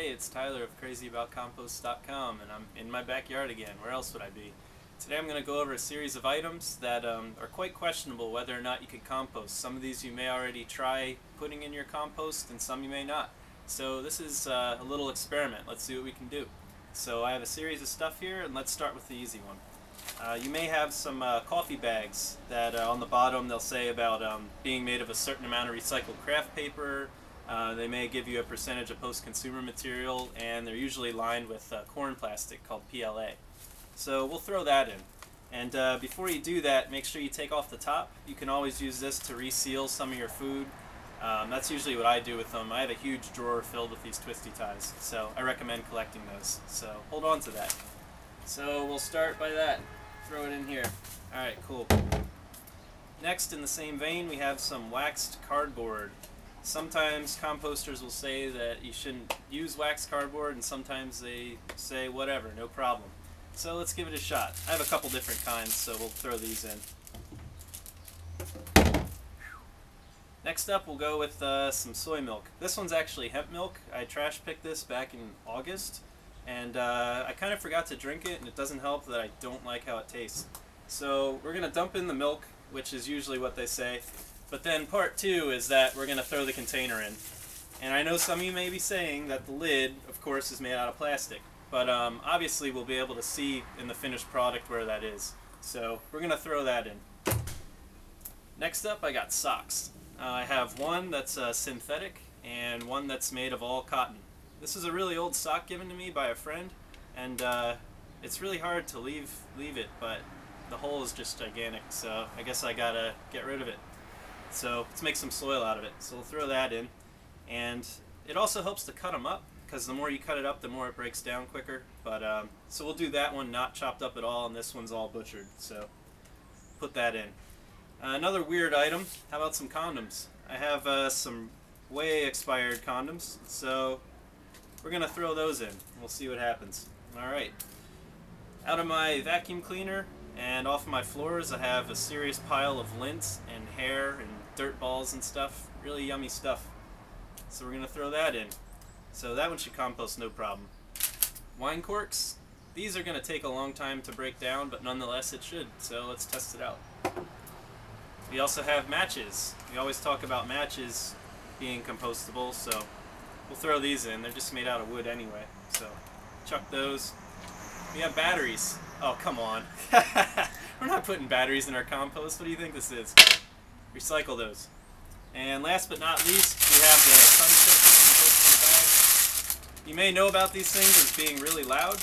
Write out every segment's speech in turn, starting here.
Hey, it's Tyler of crazyaboutcompost.com, and I'm in my backyard again. Where else would I be? Today I'm going to go over a series of items that are quite questionable whether or not you can compost. Some of these you may already try putting in your compost, and some you may not. So this is a little experiment. Let's see what we can do. So I have a series of stuff here, and let's start with the easy one. You may have some coffee bags that on the bottom they'll say about being made of a certain amount of recycled craft paper. They may give you a percentage of post-consumer material, and they're usually lined with corn plastic called PLA. So we'll throw that in. And before you do that, make sure you take off the top. You can always use this to reseal some of your food. That's usually what I do with them. I have a huge drawer filled with these twisty ties, so I recommend collecting those. So hold on to that. So we'll start by that. Throw it in here. Alright, cool. Next, in the same vein, we have some waxed cardboard. Sometimes composters will say that you shouldn't use waxed cardboard, and sometimes they say whatever, no problem. So let's give it a shot. I have a couple different kinds, so we'll throw these in. Next up, we'll go with some soy milk. This one's actually hemp milk. I trash picked this back in August, and I kind of forgot to drink it, and it doesn't help that I don't like how it tastes. So we're going to dump in the milk, which is usually what they say. But then part two is that we're going to throw the container in. And I know some of you may be saying that the lid, of course, is made out of plastic. But obviously we'll be able to see in the finished product where that is. So we're going to throw that in. Next up, I got socks. I have one that's synthetic and one that's made of all cotton. This is a really old sock given to me by a friend. And it's really hard to leave it, but the hole is just gigantic. So I guess I got to get rid of it. So let's make some soil out of it. So we'll throw that in. And it also helps to cut them up, because the more you cut it up, the more it breaks down quicker. But so we'll do that one not chopped up at all, and this one's all butchered. So put that in. Another weird item, how about some condoms? I have some way expired condoms, so we're going to throw those in. We'll see what happens. Alright. Out of my vacuum cleaner and off of my floors, I have a serious pile of lint and hair and dirt balls and stuff. Really yummy stuff. So we're going to throw that in. So that one should compost no problem. Wine corks. These are going to take a long time to break down, but nonetheless it should. So let's test it out. We also have matches. We always talk about matches being compostable, so we'll throw these in. They're just made out of wood anyway. So chuck those. We have batteries. Oh, come on. We're not putting batteries in our compost. What do you think this is? Recycle those. And last but not least, we have the sun chip. You may know about these things as being really loud,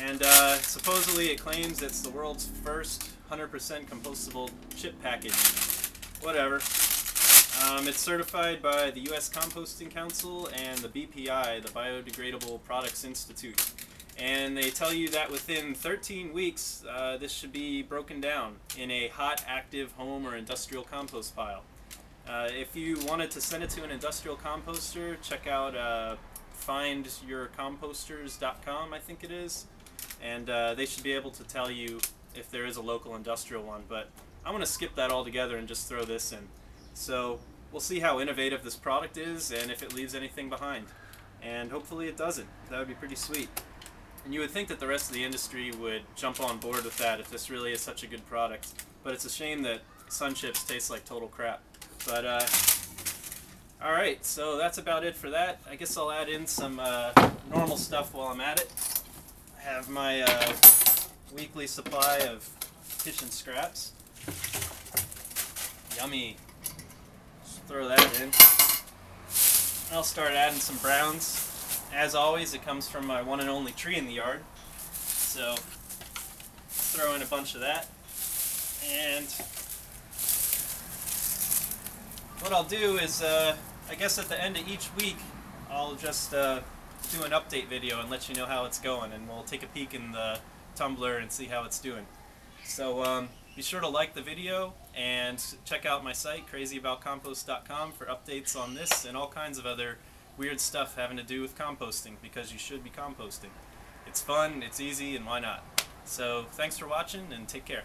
and supposedly it claims it's the world's first 100% compostable chip package. Whatever. It's certified by the U.S. Composting Council and the BPI, the Biodegradable Products Institute. And they tell you that within 13 weeks, this should be broken down in a hot, active home or industrial compost pile. If you wanted to send it to an industrial composter, check out findyourcomposters.com, I think it is. And they should be able to tell you if there is a local industrial one. But I'm going to skip that altogether and just throw this in. So we'll see how innovative this product is and if it leaves anything behind. And hopefully it doesn't. That would be pretty sweet. And you would think that the rest of the industry would jump on board with that if this really is such a good product. But it's a shame that sun chips taste like total crap. But, alright, so that's about it for that. I guess I'll add in some normal stuff while I'm at it. I have my weekly supply of kitchen scraps. Yummy. Just throw that in. I'll start adding some browns. As always, it comes from my one and only tree in the yard. So, throw in a bunch of that. And what I'll do is, I guess at the end of each week, I'll just do an update video and let you know how it's going. And we'll take a peek in the tumbler and see how it's doing. So, be sure to like the video and check out my site, crazyaboutcompost.com, for updates on this and all kinds of other weird stuff having to do with composting, because you should be composting. It's fun, it's easy, and why not? So thanks for watching, and take care.